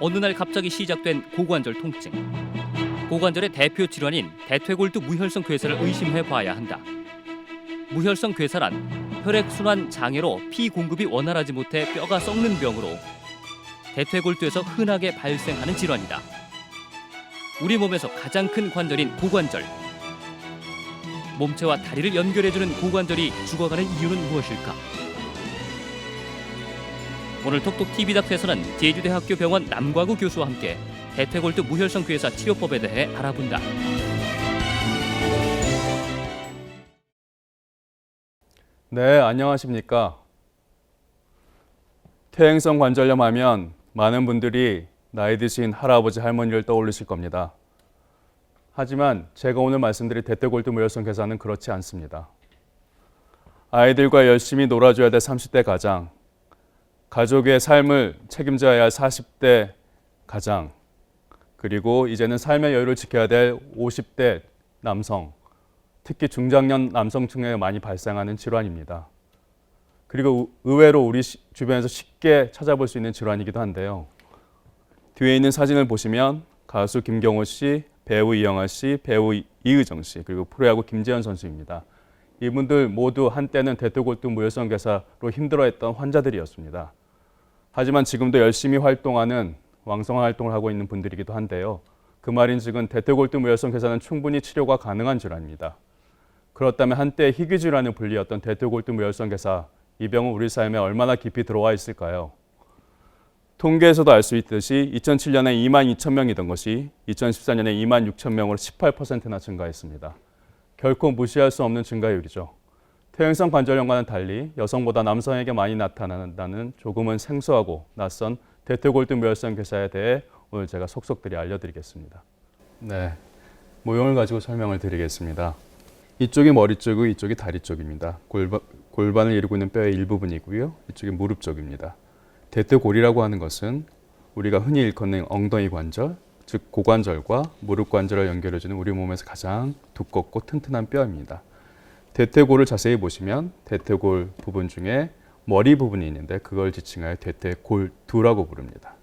어느 날 갑자기 시작된 고관절 통증. 고관절의 대표 질환인 대퇴골두 무혈성 괴사를 의심해 봐야 한다. 무혈성 괴사란 혈액순환 장애로 피 공급이 원활하지 못해 뼈가 썩는 병으로 대퇴골두에서 흔하게 발생하는 질환이다. 우리 몸에서 가장 큰 관절인 고관절. 몸체와 다리를 연결해주는 고관절이 죽어가는 이유는 무엇일까? 오늘 톡톡TV닥터에서는 제주대학교 병원 남과구 교수와 함께 대퇴골두 무혈성 괴사 치료법에 대해 알아본다. 네, 안녕하십니까. 퇴행성 관절염 하면 많은 분들이 나이 드신 할아버지, 할머니를 떠올리실 겁니다. 하지만 제가 오늘 말씀드릴 대퇴골두 무혈성 괴사는 그렇지 않습니다. 아이들과 열심히 놀아줘야 될 30대 가장, 가족의 삶을 책임져야 할 40대 가장, 그리고 이제는 삶의 여유를 지켜야 될 50대 남성, 특히 중장년 남성층에 많이 발생하는 질환입니다. 그리고 의외로 우리 주변에서 쉽게 찾아볼 수 있는 질환이기도 한데요. 뒤에 있는 사진을 보시면 가수 김경호 씨, 배우 이영하 씨, 배우 이의정 씨, 그리고 프로야구 김재현 선수입니다. 이분들 모두 한때는 대퇴골두 무혈성 괴사로 힘들어했던 환자들이었습니다. 하지만 지금도 열심히 활동하는 왕성한 활동을 하고 있는 분들이기도 한데요. 그 말인즉은 대퇴골두 무혈성 괴사는 충분히 치료가 가능한 질환입니다. 그렇다면 한때 희귀 질환을 불리었던 대퇴골두 무혈성 괴사, 이 병은 우리 삶에 얼마나 깊이 들어와 있을까요? 통계에서도 알 수 있듯이 2007년에 22,000명이던 것이 2014년에 26,000명으로 18%나 증가했습니다. 결코 무시할 수 없는 증가율이죠. 퇴행성 관절염과는 달리 여성보다 남성에게 많이 나타난다는 조금은 생소하고 낯선 대퇴골두 무혈성 괴사에 대해 오늘 제가 속속들이 알려드리겠습니다. 네, 모형을 가지고 설명을 드리겠습니다. 이쪽이 머리 쪽이고 이쪽이 다리 쪽입니다. 골반을 이루고 있는 뼈의 일부분이고요. 이쪽이 무릎 쪽입니다. 대퇴골이라고 하는 것은 우리가 흔히 일컫는 엉덩이 관절, 즉 고관절과 무릎 관절을 연결해주는 우리 몸에서 가장 두껍고 튼튼한 뼈입니다. 대퇴골을 자세히 보시면 대퇴골 부분 중에 머리 부분이 있는데 그걸 지칭하여 대퇴골두라고 부릅니다.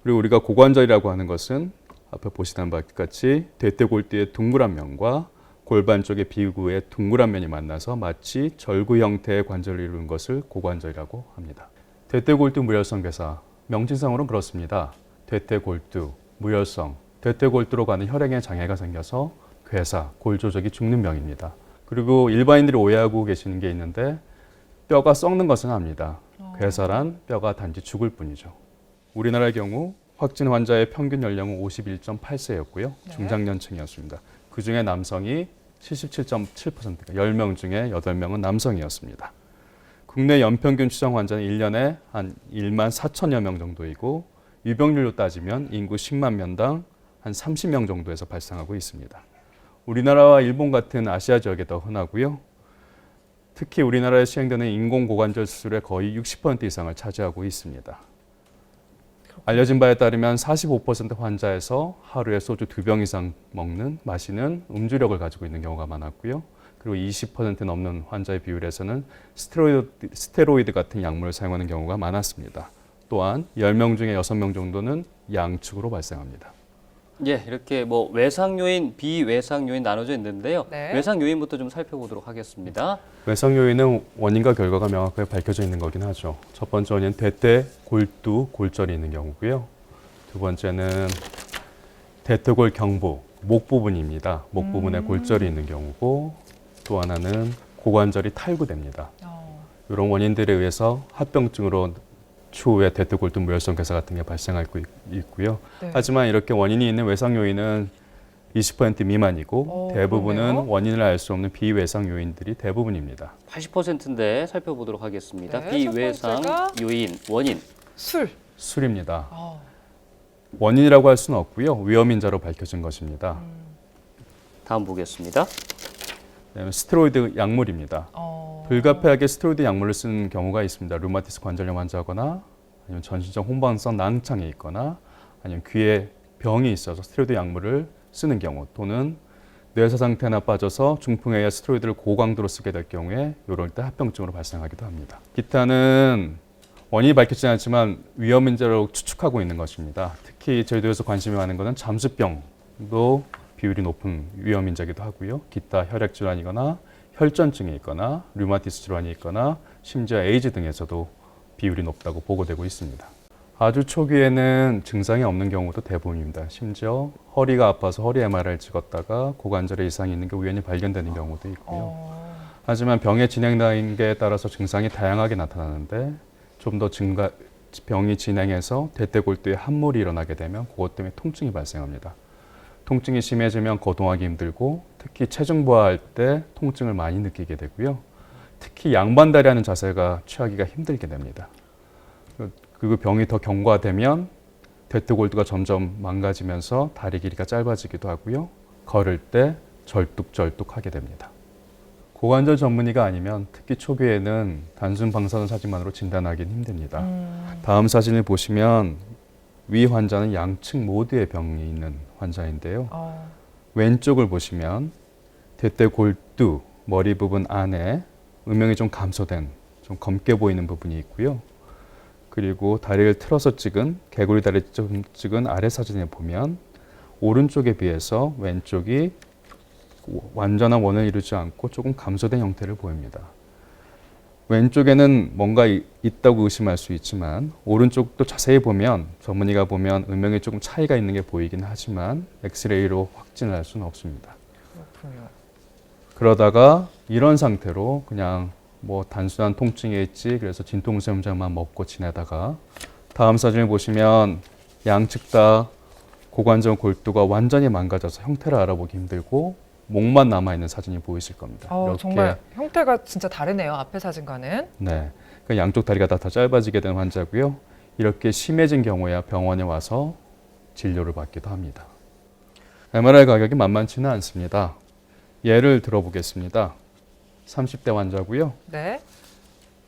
그리고 우리가 고관절이라고 하는 것은 앞에 보시던 바와 같이 대퇴골두의 둥그란 면과 골반 쪽의 비구의 둥그란 면이 만나서 마치 절구 형태의 관절을 이루는 것을 고관절이라고 합니다. 대퇴골두 무혈성 괴사, 명칭상으로는 그렇습니다. 대퇴골두, 무혈성, 대퇴골두로 가는 혈행에 장애가 생겨서 괴사, 골 조직이 죽는 병입니다. 그리고 일반인들이 오해하고 계시는 게 있는데 뼈가 썩는 것은 아닙니다. 괴사란 뼈가 단지 죽을 뿐이죠. 우리나라의 경우 확진 환자의 평균 연령은 51.8세였고요. 중장년층이었습니다. 그중에 남성이 77.7%, 10명 중에 8명은 남성이었습니다. 국내 연평균 추정 환자는 1년에 한 1만 4천여 명 정도이고 유병률로 따지면 인구 10만 명당 한 30명 정도에서 발생하고 있습니다. 우리나라와 일본 같은 아시아 지역에 더 흔하고요. 특히 우리나라에 시행되는 인공고관절 수술의 거의 60% 이상을 차지하고 있습니다. 알려진 바에 따르면 45% 환자에서 하루에 소주 2병 이상 마시는 음주력을 가지고 있는 경우가 많았고요. 그리고 20% 넘는 환자의 비율에서는 스테로이드 같은 약물을 사용하는 경우가 많았습니다. 또한 10명 중에 6명 정도는 양측으로 발생합니다. 예, 이렇게 외상 요인, 비외상 요인 나눠져 있는데요. 네. 외상 요인부터 좀 살펴보도록 하겠습니다. 외상 요인은 원인과 결과가 명확하게 밝혀져 있는 거긴 하죠. 첫 번째 원인은 대퇴골두 골절이 있는 경우고요. 두 번째는 대퇴골 경부, 목 부분입니다. 목 부분에 골절이 있는 경우고 또 하나는 고관절이 탈구됩니다. 이런 원인들에 의해서 합병증으로 추후에 대퇴골두 무혈성 괴사 같은 게 발생하고 있고요. 네. 하지만 이렇게 원인이 있는 외상 요인은 20% 미만이고 대부분은 그러네요. 원인을 알 수 없는 비외상 요인들이 대부분입니다. 80%인데 살펴보도록 하겠습니다. 네, 비외상 첫 번째가 요인, 원인. 술입니다. 원인이라고 할 수는 없고요. 위험인자로 밝혀진 것입니다. 다음 보겠습니다. 그다음에 스테로이드 약물입니다. 불가피하게 스테로이드 약물을 쓰는 경우가 있습니다. 류마티스 관절염 환자거나 아니면 전신적 홍반성 낭창이 있거나 아니면 귀에 병이 있어서 스테로이드 약물을 쓰는 경우 또는 뇌사 상태나 빠져서 중풍에 의해 스테로이드를 고강도로 쓰게 될 경우에 이럴 때 합병증으로 발생하기도 합니다. 기타는 원인이 밝혀지지 않지만 위험 인자로 추측하고 있는 것입니다. 특히 저희도에서 관심이 많은 것은 잠수병도 비율이 높은 위험 인자기도 하고요. 기타 혈액 질환이거나 혈전증이 있거나 류마티스 질환이 있거나 심지어 에이즈 등에서도 비율이 높다고 보고되고 있습니다. 아주 초기에는 증상이 없는 경우도 대부분입니다. 심지어 허리가 아파서 허리 MRI를 찍었다가 고관절에 이상이 있는 게 우연히 발견되는 경우도 있고요. 하지만 병의 진행 단계에 따라서 증상이 다양하게 나타나는데 좀 더 병이 진행해서 대퇴골두에 함몰이 일어나게 되면 그것 때문에 통증이 발생합니다. 통증이 심해지면 거동하기 힘들고 특히 체중 부하할 때 통증을 많이 느끼게 되고요. 특히 양반다리 하는 자세가 취하기가 힘들게 됩니다. 그리고 병이 더 경과되면 대퇴골두가 점점 망가지면서 다리 길이가 짧아지기도 하고요. 걸을 때 절뚝절뚝하게 됩니다. 고관절 전문의가 아니면 특히 초기에는 단순 방사선 사진만으로 진단하기는 힘듭니다. 다음 사진을 보시면 위 환자는 양측 모두의 병이 있는 환자인데요. 왼쪽을 보시면 대퇴골두 머리 부분 안에 음영이 좀 감소된 좀 검게 보이는 부분이 있고요. 그리고 다리를 틀어서 찍은 개구리 다리 찍은 아래 사진에 보면 오른쪽에 비해서 왼쪽이 완전한 원을 이루지 않고 조금 감소된 형태를 보입니다. 왼쪽에는 뭔가 있다고 의심할 수 있지만 오른쪽도 자세히 보면 전문의가 보면 음영이 조금 차이가 있는 게 보이긴 하지만 엑스레이로 확진을 할 수는 없습니다. 그렇군요. 그러다가 이런 상태로 그냥 뭐 단순한 통증이 있지 그래서 진통제만 먹고 지내다가 다음 사진을 보시면 양측 다 고관절 골두가 완전히 망가져서 형태를 알아보기 힘들고 목만 남아있는 사진이 보이실 겁니다. 이렇게 정말 형태가 진짜 다르네요. 앞에 사진과는. 네, 그 양쪽 다리가 다 짧아지게 된 환자고요. 이렇게 심해진 경우에야 병원에 와서 진료를 받기도 합니다. MRI 가격이 만만치는 않습니다. 예를 들어보겠습니다. 30대 환자고요. 네.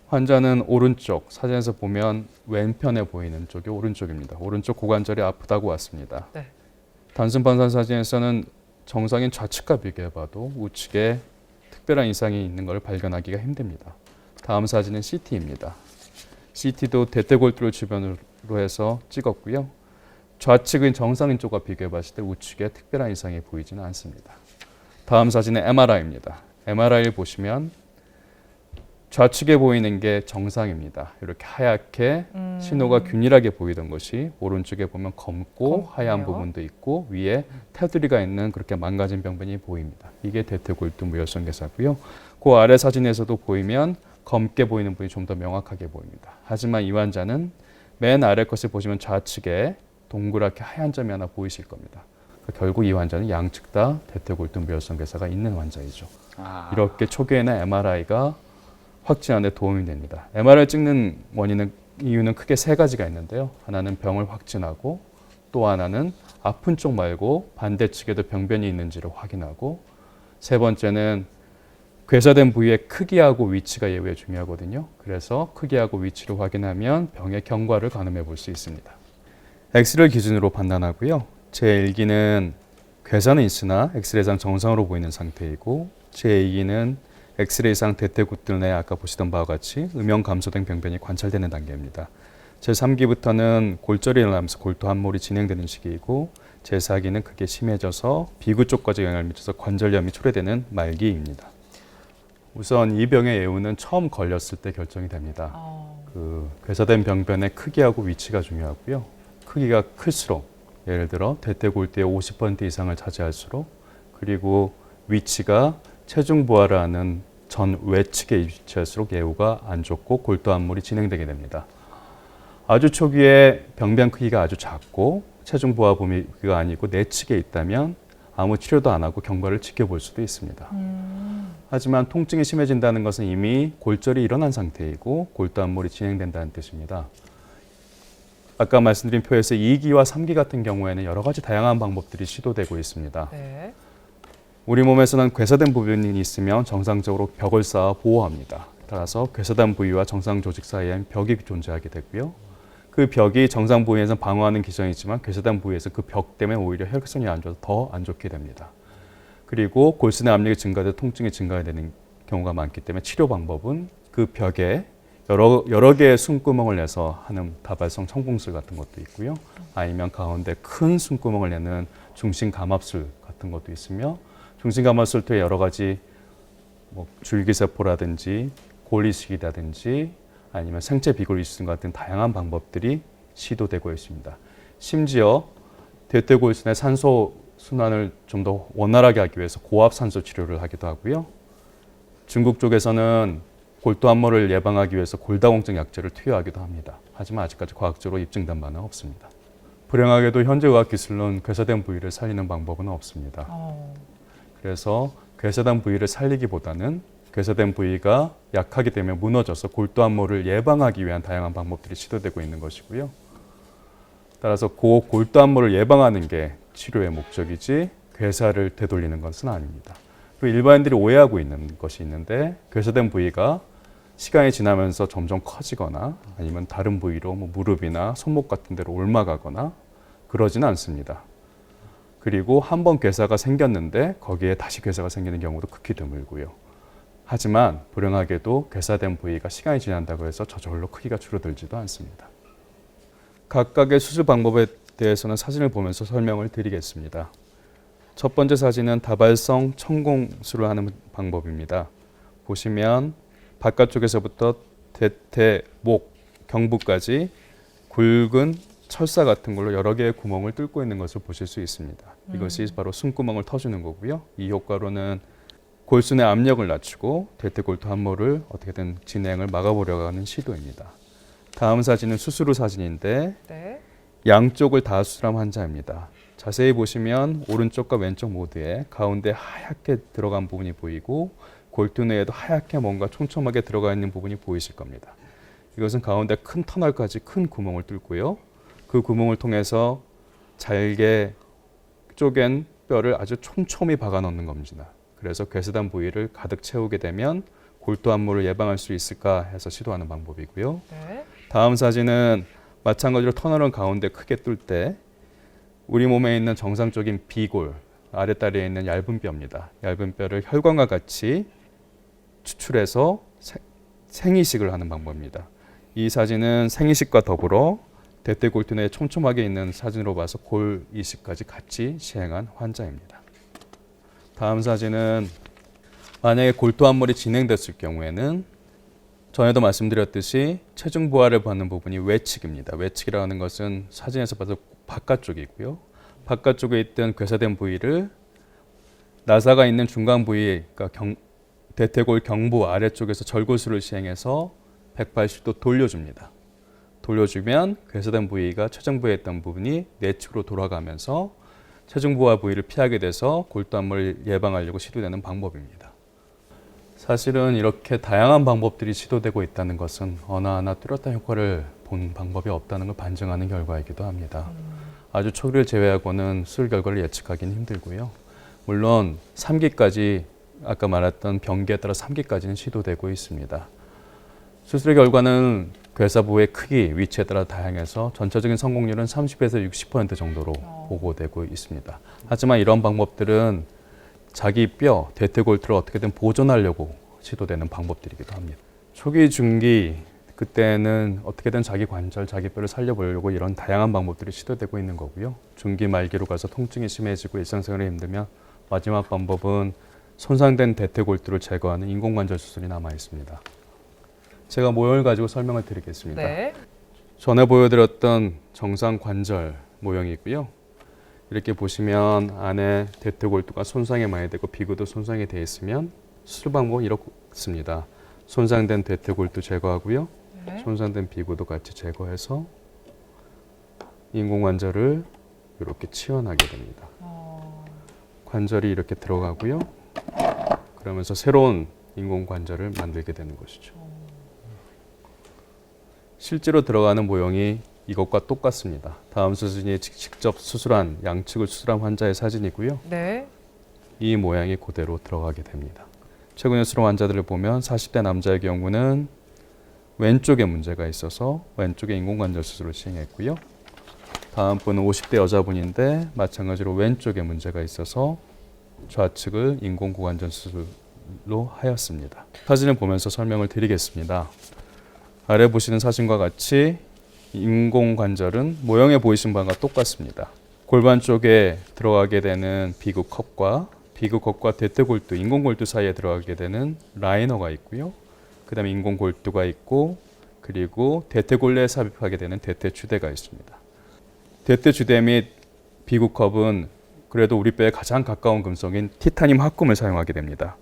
환자는 오른쪽, 사진에서 보면 왼편에 보이는 쪽이 오른쪽입니다. 오른쪽 고관절이 아프다고 왔습니다. 네. 단순 방사선 사진에서는 정상인 좌측과 비교해봐도 우측에 특별한 이상이 있는 것을 발견하기가 힘듭니다. 다음 사진은 CT입니다. CT도 대퇴골두를 주변으로 해서 찍었고요. 좌측은 정상인 쪽과 비교해봤을 때 우측에 특별한 이상이 보이지는 않습니다. 다음 사진은 MRI입니다. MRI를 보시면 좌측에 보이는 게 정상입니다. 이렇게 하얗게 신호가 균일하게 보이던 것이 오른쪽에 보면 검고 하얀 부분도 있고 위에 테두리가 있는 그렇게 망가진 병변이 보입니다. 이게 대퇴골두 무혈성 괴사고요. 그 아래 사진에서도 보이면 검게 보이는 부분이 좀 더 명확하게 보입니다. 하지만 이 환자는 맨 아래 것을 보시면 좌측에 동그랗게 하얀 점이 하나 보이실 겁니다. 결국 이 환자는 양측 다 대퇴골두 무혈성 괴사가 있는 환자이죠. 이렇게 초기에는 MRI가 확진하는 데 도움이 됩니다. MRI 찍는 이유는 크게 세 가지가 있는데요. 하나는 병을 확진하고 또 하나는 아픈 쪽 말고 반대측에도 병변이 있는지를 확인하고 세 번째는 괴사된 부위의 크기하고 위치가 예후에 중요하거든요. 그래서 크기하고 위치를 확인하면 병의 경과를 가늠해 볼 수 있습니다. 엑스레이를 기준으로 판단하고요. 제1기는 괴사는 있으나 엑스레이상 정상으로 보이는 상태이고 제2기는 엑스레이상 대퇴골두 내에 아까 보시던 바와 같이 음영 감소된 병변이 관찰되는 단계입니다. 제3기부터는 골절이 일어나면서 골두 함몰이 진행되는 시기이고 제4기는 그게 심해져서 비구 쪽까지 영향을 미쳐서 관절염이 초래되는 말기입니다. 우선 이 병의 예후는 처음 걸렸을 때 결정이 됩니다. 그 괴사된 병변의 크기하고 위치가 중요하고요. 크기가 클수록 예를 들어 대퇴골두의 50% 이상을 차지할수록 그리고 위치가 체중 부하를 하는 전 외측에 위치할수록 예후가 안 좋고 골두 함몰이 진행되게 됩니다. 아주 초기에 병변 크기가 아주 작고 체중 부하 범위가 아니고 내측에 있다면 아무 치료도 안 하고 경과를 지켜볼 수도 있습니다. 하지만 통증이 심해진다는 것은 이미 골절이 일어난 상태이고 골두 함몰이 진행된다는 뜻입니다. 아까 말씀드린 표에서 2기와 3기 같은 경우에는 여러 가지 다양한 방법들이 시도되고 있습니다. 네. 우리 몸에서는 괴사된 부분이 있으면 정상적으로 벽을 쌓아 보호합니다. 따라서 괴사된 부위와 정상 조직 사이에 벽이 존재하게 되고요. 그 벽이 정상 부위에서 방어하는 기전이 있지만 괴사된 부위에서 그 벽 때문에 오히려 혈액순환이 안 좋아서 더 안 좋게 됩니다. 그리고 골수내 압력이 증가돼 통증이 증가되는 경우가 많기 때문에 치료 방법은 그 벽에 여러 개의 숨구멍을 내서 하는 다발성 청봉술 같은 것도 있고요. 아니면 가운데 큰 숨구멍을 내는 중심 감압술 같은 것도 있으며 중심 감압술도 여러 가지 뭐 줄기세포라든지 골이식이라든지 아니면 생체 비골이식 같은 다양한 방법들이 시도되고 있습니다. 심지어 대퇴골순의 산소 순환을 좀 더 원활하게 하기 위해서 고압 산소 치료를 하기도 하고요. 중국 쪽에서는 골두암모를 예방하기 위해서 골다공증 약제를 투여하기도 합니다. 하지만 아직까지 과학적으로 입증된 바는 없습니다. 불행하게도 현재 의학 기술로는 괴사된 부위를 살리는 방법은 없습니다. 그래서 괴사된 부위를 살리기보다는 괴사된 부위가 약하게 되면 무너져서 골두암모를 예방하기 위한 다양한 방법들이 시도되고 있는 것이고요. 따라서 골두암모를 예방하는 게 치료의 목적이지 괴사를 되돌리는 것은 아닙니다. 그리고 일반인들이 오해하고 있는 것이 있는데 괴사된 부위가 시간이 지나면서 점점 커지거나 아니면 다른 부위로 뭐 무릎이나 손목 같은 데로 옮아가거나 그러지는 않습니다. 그리고 한 번 괴사가 생겼는데 거기에 다시 괴사가 생기는 경우도 극히 드물고요. 하지만 불행하게도 괴사된 부위가 시간이 지난다고 해서 저절로 크기가 줄어들지도 않습니다. 각각의 수술 방법에 대해서는 사진을 보면서 설명을 드리겠습니다. 첫 번째 사진은 다발성 천공술을 하는 방법입니다. 보시면 바깥쪽에서부터 대퇴, 목, 경부까지 굵은 철사 같은 걸로 여러 개의 구멍을 뚫고 있는 것을 보실 수 있습니다. 이것이 바로 숨구멍을 터주는 거고요. 이 효과로는 골순의 압력을 낮추고 대퇴골두 함모를 어떻게든 진행을 막아보려고 하는 시도입니다. 다음 사진은 수술 후 사진인데 네. 양쪽을 다 수술한 환자입니다. 자세히 보시면 오른쪽과 왼쪽 모두에 가운데 하얗게 들어간 부분이 보이고 골두 내에도 하얗게 뭔가 촘촘하게 들어가 있는 부분이 보이실 겁니다. 이것은 가운데 큰 터널까지 큰 구멍을 뚫고요. 그 구멍을 통해서 잘게 쪼갠 뼈를 아주 촘촘히 박아 넣는 겁니다. 그래서 괴사된 부위를 가득 채우게 되면 골두암모를 예방할 수 있을까 해서 시도하는 방법이고요. 네. 다음 사진은 마찬가지로 터널을 가운데 크게 뚫을 때 우리 몸에 있는 정상적인 비골, 아랫다리에 있는 얇은 뼈입니다. 얇은 뼈를 혈관과 같이 추출해서 생이식을 하는 방법입니다. 이 사진은 생이식과 더불어 대퇴골두 내에 촘촘하게 있는 사진으로 봐서 골이식까지 같이 시행한 환자입니다. 다음 사진은 만약에 골두암몰이 진행됐을 경우에는 전에도 말씀드렸듯이 체중 부하를 받는 부분이 외측입니다. 외측이라는 것은 사진에서 봐서 바깥쪽이고요. 바깥쪽에 있던 괴사된 부위를 나사가 있는 중간 부위, 그러니까 대퇴골 경부 아래쪽에서 절골술을 시행해서 180도 돌려줍니다. 돌려주면 괴사된 부위가 체중 부에 있던 부분이 내측으로 돌아가면서 체중 부하 부위를 피하게 돼서 골두암몰을 예방하려고 시도되는 방법입니다. 사실은 이렇게 다양한 방법들이 시도되고 있다는 것은 어느 하나 뚜렷한 효과를 본 방법이 없다는 걸 반증하는 결과이기도 합니다. 아주 초기를 제외하고는 수술 결과를 예측하기는 힘들고요. 물론 3기까지 아까 말했던 병기에 따라 3기까지는 시도되고 있습니다. 수술의 결과는 괴사부의 크기, 위치에 따라 다양해서 전체적인 성공률은 30에서 60% 정도로 보고되고 있습니다. 하지만 이런 방법들은 자기 뼈, 대퇴골두를 어떻게든 보존하려고 시도되는 방법들이기도 합니다. 초기, 중기, 그때는 어떻게든 자기 관절, 자기 뼈를 살려보려고 이런 다양한 방법들이 시도되고 있는 거고요. 중기, 말기로 가서 통증이 심해지고 일상생활이 힘들면 마지막 방법은 손상된 대퇴골두를 제거하는 인공관절 수술이 남아 있습니다. 제가 모형을 가지고 설명을 드리겠습니다. 네. 전에 보여드렸던 정상 관절 모형이고요. 이렇게 보시면 안에 대퇴골두가 손상이 많이 되고 비구도 손상이 되어 있으면 수술 방법은 이렇습니다. 손상된 대퇴골두 제거하고요. 네. 손상된 비구도 같이 제거해서 인공관절을 이렇게 치환하게 됩니다. 관절이 이렇게 들어가고요. 그러면서 새로운 인공관절을 만들게 되는 것이죠. 실제로 들어가는 모형이 이것과 똑같습니다. 다음 사진이 직접 수술한 양측을 수술한 환자의 사진이고요. 네. 이 모양이 그대로 들어가게 됩니다. 최근에 수술한 환자들을 보면 40대 남자의 경우는 왼쪽에 문제가 있어서 왼쪽에 인공관절 수술을 시행했고요. 다음 분은 50대 여자분인데 마찬가지로 왼쪽에 문제가 있어서 좌측을 인공고관절 수술로 하였습니다. 사진을 보면서 설명을 드리겠습니다. 아래 보시는 사진과 같이 인공관절은 모형에 보이신 바와 똑같습니다. 골반 쪽에 들어가게 되는 비구컵과 비구컵과 대퇴골두, 인공골두 사이에 들어가게 되는 라이너가 있고요. 그 다음에 인공골두가 있고 그리고 대퇴골내에 삽입하게 되는 대퇴추대가 있습니다. 대퇴추대 및 비구컵은 그래도 우리 뼈에 가장 가까운 금속인 티타늄 합금을 사용하게 됩니다.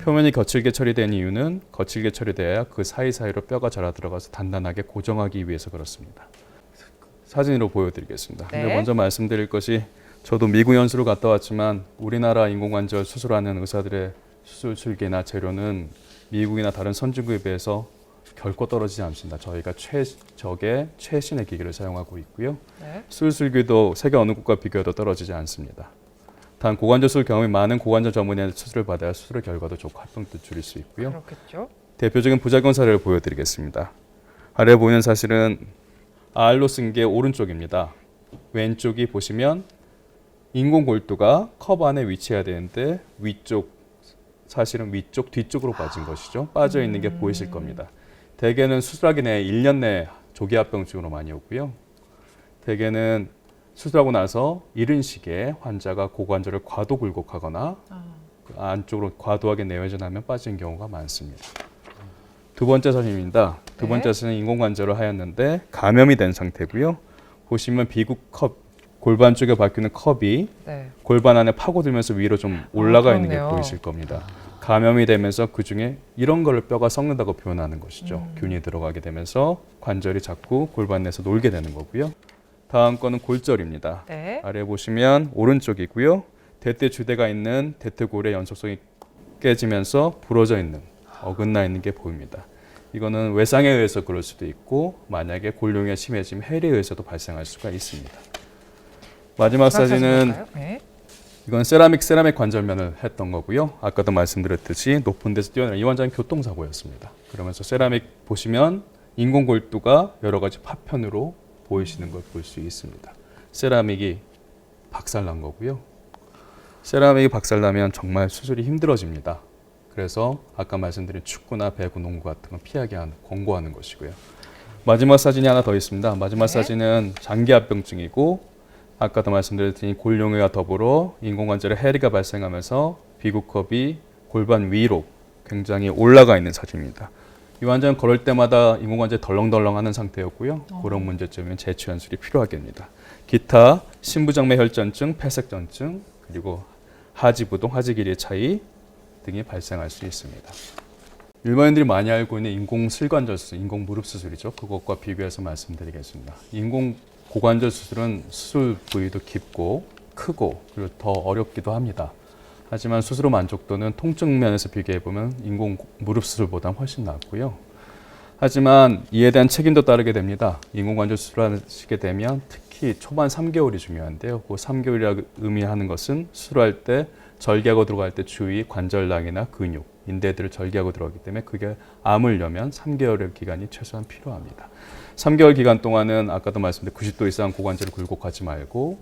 표면이 거칠게 처리된 이유는 거칠게 처리돼야 그 사이사이로 뼈가 자라 들어가서 단단하게 고정하기 위해서 그렇습니다. 사진으로 보여드리겠습니다. 네. 근데 먼저 말씀드릴 것이 저도 미국 연수를 갔다 왔지만 우리나라 인공관절 수술하는 의사들의 수술 술기나 재료는 미국이나 다른 선진국에 비해서 결코 떨어지지 않습니다. 저희가 최적의 최신의 기기를 사용하고 있고요. 네. 수술기도 세계 어느 국가 비교해도 떨어지지 않습니다. 단 고관절 수술 경험이 많은 고관절 전문의의 수술을 받아야 수술의 결과도 좋고 합병도 줄일 수 있고요. 그렇겠죠. 대표적인 부작용 사례를 보여드리겠습니다. 아래 보이는 사실은 R로 쓴 게 오른쪽입니다. 왼쪽이 보시면 인공골두가 컵 안에 위치해야 되는데 사실은 위쪽 뒤쪽으로 빠진 것이죠. 빠져 있는 게 보이실 겁니다. 대개는 수술하기 내에 1년 내에 조기 합병증으로 많이 오고요. 대개는 수술하고 나서 이른 시기에 환자가 고관절을 과도 굴곡하거나 그 안쪽으로 과도하게 내외전하면 빠지는 경우가 많습니다. 두 번째 사진입니다. 두 번째 사진은 인공관절을 하였는데 감염이 된 상태고요. 보시면 비구컵 골반 쪽에 박히는 컵이 네. 골반 안에 파고들면서 위로 좀 올라가 있는 게 그렇네요. 보이실 겁니다. 감염이 되면서 그중에 이런 걸 뼈가 썩는다고 표현하는 것이죠. 균이 들어가게 되면서 관절이 자꾸 골반 내에서 놀게 되는 거고요. 다음 거는 골절입니다. 네. 아래 보시면 오른쪽이고요. 대퇴주대가 있는 대퇴골의 연속성이 깨지면서 부러져 있는, 어긋나 있는 게 보입니다. 이거는 외상에 의해서 그럴 수도 있고 만약에 골룡이 심해지면 헬에 의해서도 발생할 수가 있습니다. 마지막 사진은 네. 이건 세라믹 관절면을 했던 거고요. 아까도 말씀드렸듯이 높은 데서 뛰어내린 이 환자는 교통사고였습니다. 그러면서 세라믹 보시면 인공골두가 여러 가지 파편으로 보이시는 걸 볼 수 있습니다. 세라믹이 박살난 거고요. 세라믹이 박살나면 정말 수술이 힘들어집니다. 그래서 아까 말씀드린 축구나 배구, 농구 같은 건 피하게 권고하는 것이고요. 마지막 사진이 하나 더 있습니다. 마지막 네. 사진은 장기합병증이고 아까도 말씀드렸더니 골룡이와 더불어 인공관절에 해리가 발생하면서 비구컵이 골반 위로 굉장히 올라가 있는 사진입니다. 이 환자는 걸을 때마다 인공관절이 덜렁덜렁하는 상태였고요. 그런 문제점은 재취환술이 필요하겠습니다. 기타 심부정맥 혈전증, 폐색전증, 그리고 하지부동, 하지 길이의 차이 등이 발생할 수 있습니다. 일반인들이 많이 알고 있는 인공 슬관절 수술, 인공 무릎 수술이죠. 그것과 비교해서 말씀드리겠습니다. 인공 고관절 수술은 수술 부위도 깊고 크고 그리고 더 어렵기도 합니다. 하지만 수술 후 만족도는 통증 면에서 비교해보면 인공 무릎 수술보다 훨씬 낫고요. 하지만 이에 대한 책임도 따르게 됩니다. 인공관절 수술하시게 되면 특히 초반 3개월이 중요한데요. 그 3개월이라 의미하는 것은 수술할 때 절개하고 들어갈 때 주위 관절낭이나 근육, 인대들을 절개하고 들어가기 때문에 그게 아물려면 3개월의 기간이 최소한 필요합니다. 3개월 기간 동안은 아까도 말씀드린 90도 이상 고관절을 굴곡하지 말고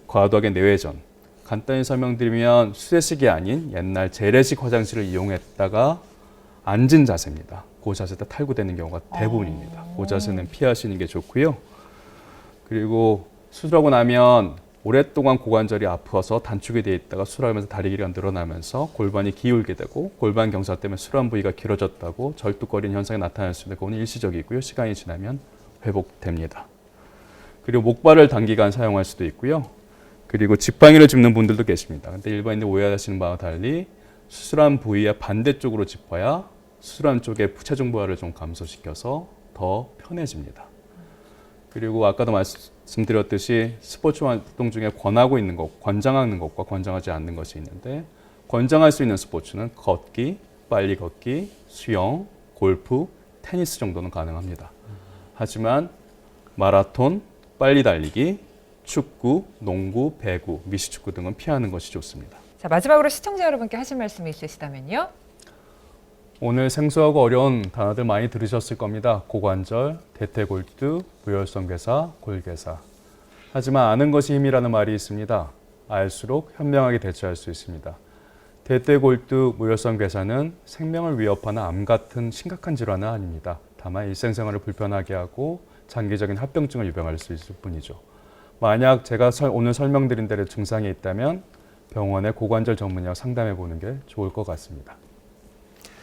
과도하게 내외전, 간단히 설명드리면 수세식이 아닌 옛날 재래식 화장실을 이용했다가 앉은 자세입니다. 그 자세 때 탈구되는 경우가 대부분입니다. 그 자세는 피하시는 게 좋고요. 그리고 수술하고 나면 오랫동안 고관절이 아파서 단축이 되어 있다가 수술하면서 다리 길이가 늘어나면서 골반이 기울게 되고 골반 경사 때문에 수란 부위가 길어졌다고 절뚝거리는 현상이 나타날 수 있는데 그건 일시적이고요. 시간이 지나면 회복됩니다. 그리고 목발을 단기간 사용할 수도 있고요. 그리고 지팡이를 짚는 분들도 계십니다. 근데 일반인들 오해하시는 바와 달리 수술한 부위의 반대쪽으로 짚어야 수술한 쪽의 체중 부하를 좀 감소시켜서 더 편해집니다. 그리고 아까도 말씀드렸듯이 스포츠 활동 중에 권하고 있는 것, 권장하는 것과 권장하지 않는 것이 있는데 권장할 수 있는 스포츠는 걷기, 빨리 걷기, 수영, 골프, 테니스 정도는 가능합니다. 하지만 마라톤, 빨리 달리기, 축구, 농구, 배구, 미식축구 등은 피하는 것이 좋습니다. 자, 마지막으로 시청자 여러분께 하실 말씀이 있으시다면요. 오늘 생소하고 어려운 단어들 많이 들으셨을 겁니다. 고관절, 대퇴골두, 무혈성괴사, 골괴사. 하지만 아는 것이 힘이라는 말이 있습니다. 알수록 현명하게 대처할 수 있습니다. 대퇴골두, 무혈성괴사는 생명을 위협하는 암 같은 심각한 질환은 아닙니다. 다만 일상생활을 불편하게 하고 장기적인 합병증을 유발할 수 있을 뿐이죠. 만약 제가 오늘 설명드린 대로 증상이 있다면 병원의 고관절 전문의와 상담해 보는 게 좋을 것 같습니다.